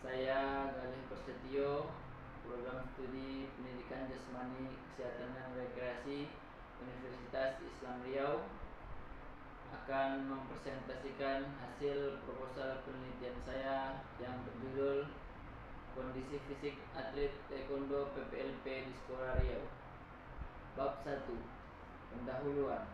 Saya Galih Persetio, Program Studi Pendidikan Jasmani Kesehatan dan Rekreasi Universitas Islam Riau, akan mempresentasikan hasil proposal penelitian saya yang berjudul Kondisi Fisik Atlet Taekwondo PPLP di Sekolah Riau. Bab 1. Pendahuluan.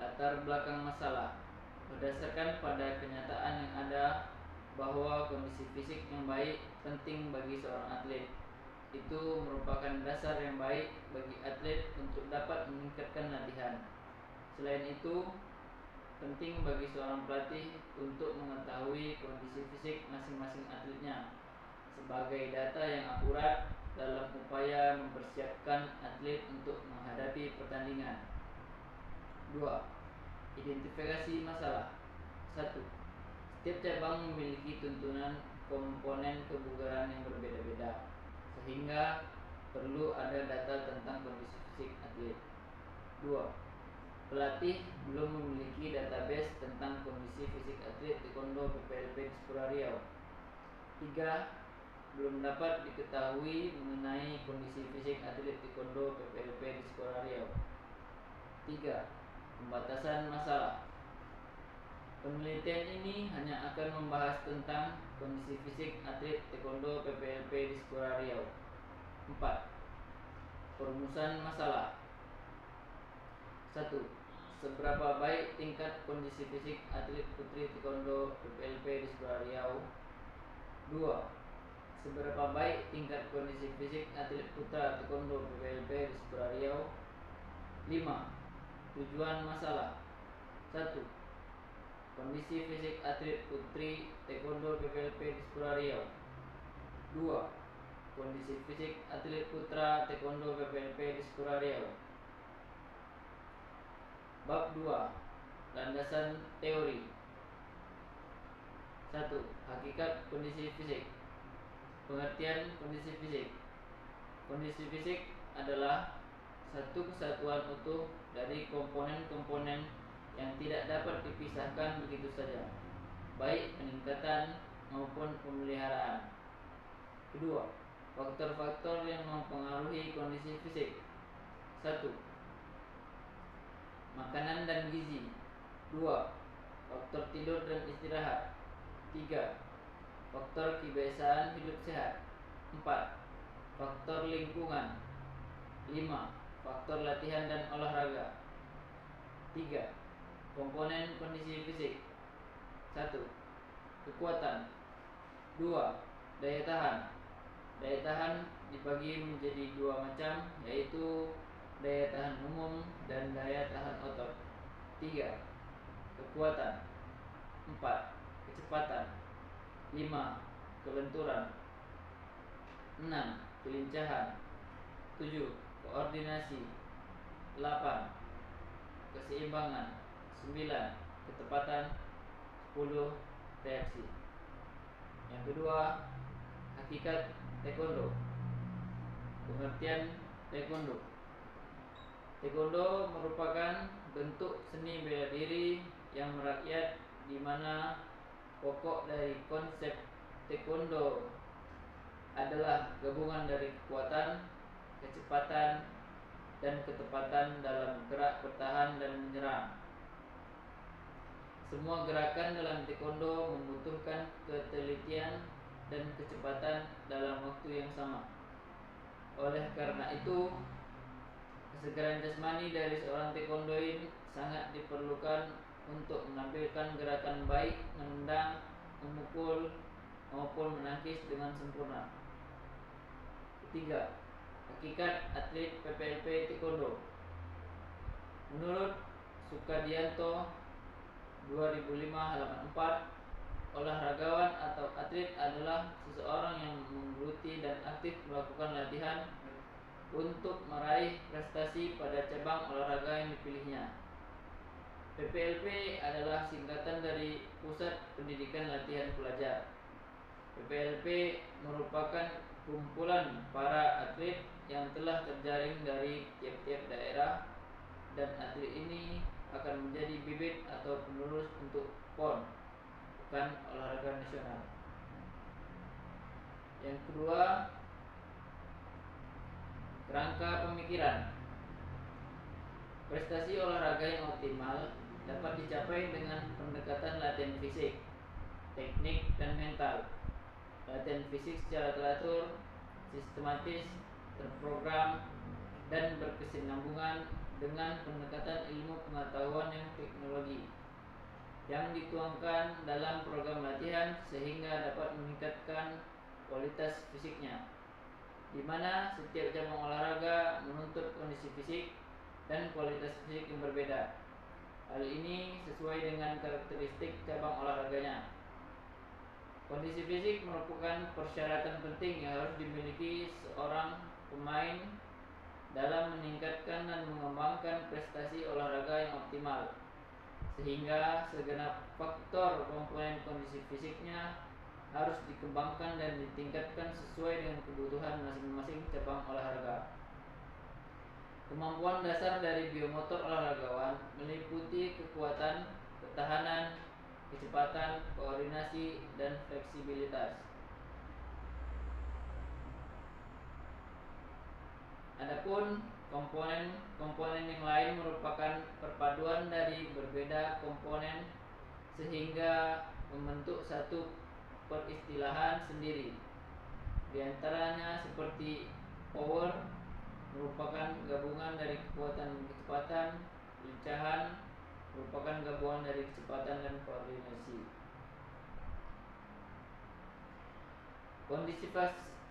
Latar belakang masalah. Berdasarkan pada kenyataan yang ada bahwa kondisi fisik yang baik penting bagi seorang atlet. Itu merupakan dasar yang baik bagi atlet untuk dapat meningkatkan latihan. Selain itu, penting bagi seorang pelatih untuk mengetahui kondisi fisik masing-masing atletnya sebagai data yang akurat dalam upaya mempersiapkan atlet untuk menghadapi pertandingan. 2. Identifikasi masalah. 1. Setiap cabang memiliki tuntunan komponen kebugaran yang berbeda-beda, sehingga perlu ada data tentang kondisi fisik atlet. 2. Pelatih belum memiliki database tentang kondisi fisik atlet taekwondo PPLP di Sekolah Riau. 3. Belum dapat diketahui mengenai kondisi fisik atlet taekwondo PPLP di Sekolah Riau. 3. Pembatasan masalah. Penelitian ini hanya akan membahas tentang kondisi fisik atlet taekwondo PPLP di Sekolah Riau. 4. Perumusan masalah. 1. Seberapa baik tingkat kondisi fisik atlet putri taekwondo PPLP di Sekolah Riau? 2. Seberapa baik tingkat kondisi fisik atlet putra taekwondo PPLP di Sekolah Riau? 5. Tujuan masalah. 1. Kondisi fisik atlet putri taekwondo PPLP di Sekolah Riau. 2. Kondisi fisik atlet putra taekwondo PPLP di Sekolah Riau. Bab 2. Landasan teori. 1. Hakikat kondisi fisik. Pengertian kondisi fisik. Kondisi fisik adalah satu kesatuan utuh dari komponen-komponen yang tidak dapat dipisahkan begitu saja, baik peningkatan maupun pemeliharaan. Kedua, faktor-faktor yang mempengaruhi kondisi fisik. 1. Makanan dan gizi. 2. Faktor tidur dan istirahat. 3. Faktor kebiasaan hidup sehat. 4. Faktor lingkungan. 5. Faktor latihan dan olahraga. 3. Komponen kondisi fisik. 1. Kekuatan. 2. Daya tahan. Daya tahan dibagi menjadi dua macam, yaitu daya tahan umum dan daya tahan otot. 3. Kekuatan. 4. Kecepatan. 5. Kelenturan. 6. Kelincahan. 7. Koordinasi. 8. Keseimbangan. 9. Ketepatan. 10. Reaksi. Yang kedua, hakikat taekwondo. Pengertian taekwondo. Taekwondo merupakan bentuk seni bela diri yang merakyat di mana pokok dari konsep taekwondo adalah gabungan dari kekuatan, kecepatan, dan ketepatan dalam gerak bertahan dan menyerang. Semua gerakan dalam taekwondo membutuhkan ketelitian dan kecepatan dalam waktu yang sama. Oleh karena itu, kesegaran jasmani dari seorang taekwondoin sangat diperlukan untuk menampilkan gerakan baik menendang, memukul, maupun menangkis dengan sempurna. Ketiga, hakikat atlet PPLP taekwondo. Menurut Sukadianto 2005 halaman 4, olahragawan atau atlet adalah seseorang yang menggeluti dan aktif melakukan latihan untuk meraih prestasi pada cabang olahraga yang dipilihnya. PPLP adalah singkatan dari Pusat Pendidikan Latihan Pelajar. PPLP merupakan kumpulan para atlet yang telah terjaring dari tiap-tiap daerah, dan atlet ini akan menjadi bibit atau penerus untuk PON, Pekan Olahraga Nasional. Yang kedua, kerangka pemikiran. Prestasi olahraga yang optimal dapat dicapai dengan pendekatan latihan fisik, teknik, dan mental. Latihan fisik secara teratur, sistematis, terprogram, dan berkesinambungan dengan pendekatan ilmu pengetahuan yang teknologi yang dituangkan dalam program latihan sehingga dapat meningkatkan kualitas fisiknya, di mana setiap cabang olahraga menuntut kondisi fisik dan kualitas fisik yang berbeda. Hal ini sesuai dengan karakteristik cabang olahraganya. Kondisi fisik merupakan persyaratan penting yang harus dimiliki seorang pemain dalam meningkatkan dan mengembangkan prestasi olahraga yang optimal, sehingga segenap faktor komponen kondisi fisiknya harus dikembangkan dan ditingkatkan sesuai dengan kebutuhan masing-masing cabang olahraga. Kemampuan dasar dari biomotor olahragawan meliputi kekuatan, ketahanan, kecepatan, koordinasi, dan fleksibilitas. Adapun komponen yang lain merupakan perpaduan dari berbeda komponen sehingga membentuk satu peristilahan sendiri. Di antaranya seperti power merupakan gabungan dari kekuatan dan kecepatan, kelincahan merupakan gabungan dari kecepatan dan koordinasi.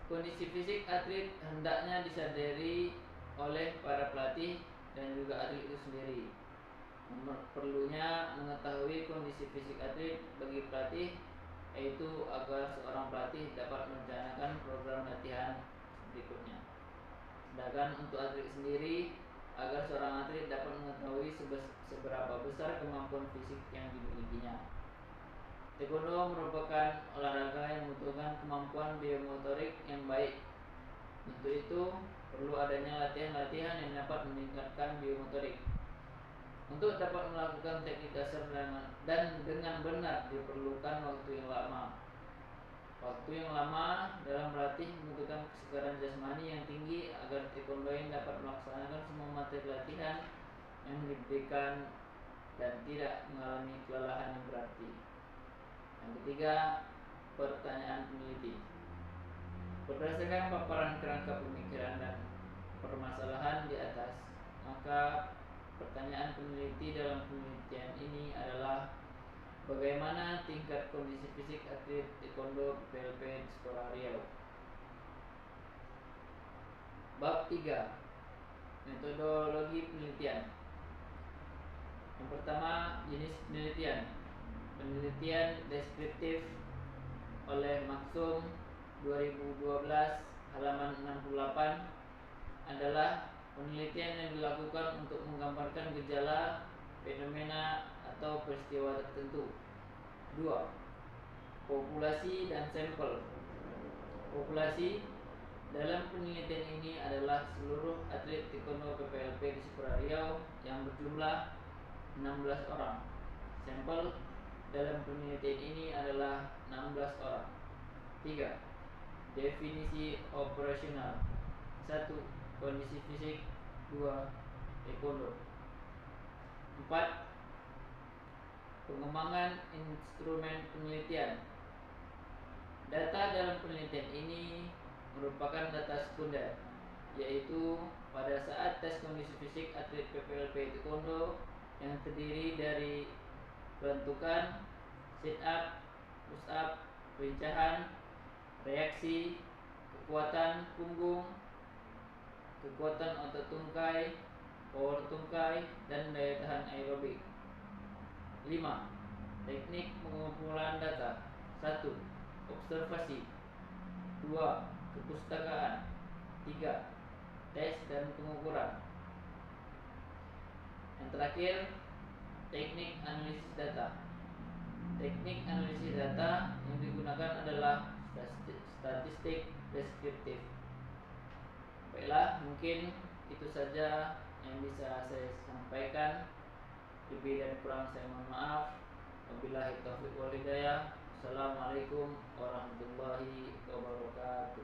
Kondisi fisik atlet hendaknya disadari oleh para pelatih dan juga atlet itu sendiri. Perlunya mengetahui kondisi fisik atlet bagi pelatih, yaitu agar seorang pelatih dapat merencanakan program latihan berikutnya. Sedangkan untuk atlet sendiri, agar seorang atlet dapat mengetahui seberapa besar kemampuan fisik yang dimilikinya. Taekwondo merupakan olahraga yang membutuhkan kemampuan biomotorik yang baik. Untuk itu, perlu adanya latihan-latihan yang dapat meningkatkan biomotorik. Untuk dapat melakukan teknik dasar dan dengan benar diperlukan waktu yang lama. Waktu yang lama dalam berlatih membutuhkan kesegaran jasmani yang tinggi agar taekwondoan dapat melaksanakan semua materi latihan yang diberikan dan tidak mengalami kelelahan yang berarti. Yang ketiga, pertanyaan peneliti. Berdasarkan paparan kerangka pemikiran dan permasalahan di atas, maka pertanyaan peneliti dalam penelitian ini adalah: bagaimana tingkat kondisi fisik atlet taekwondo PPLP di Sekolah Riau? Bab 3. Metodologi penelitian. Yang pertama, jenis penelitian. Penelitian deskriptif oleh Maksum 2012 halaman 68 adalah penelitian yang dilakukan untuk menggambarkan gejala, fenomena, atau peristiwa tertentu. 2. Populasi dan sampel. Populasi dalam penelitian ini adalah seluruh atlet taekwondo PPLP di Sekolah Riau yang berjumlah 16 orang. Sampel dalam penelitian ini adalah 16 orang. 3. Definisi operasional. 1. Kondisi fisik. 2. Taekwondo. 4. Pengembangan instrumen penelitian. Data dalam penelitian ini merupakan data sekunder, yaitu pada saat tes kondisi fisik atlet PPLP taekwondo yang terdiri dari pelentukan, sit up, push up, pelincahan, reaksi, kekuatan punggung, kekuatan otot tungkai, power tungkai, dan daya tahan aerobik. 5. Teknik pengumpulan data. 1. Observasi. 2. Kepustakaan. 3. Tes dan pengukuran. Yang terakhir, teknik analisis data. Teknik analisis data yang digunakan adalah statistik deskriptif. Baiklah, mungkin itu saja yang bisa saya sampaikan. Lebih dan kurang saya mohon maaf. Wabillahi taufiq wal hidayah. Wassalamualaikum warahmatullahi wabarakatuh.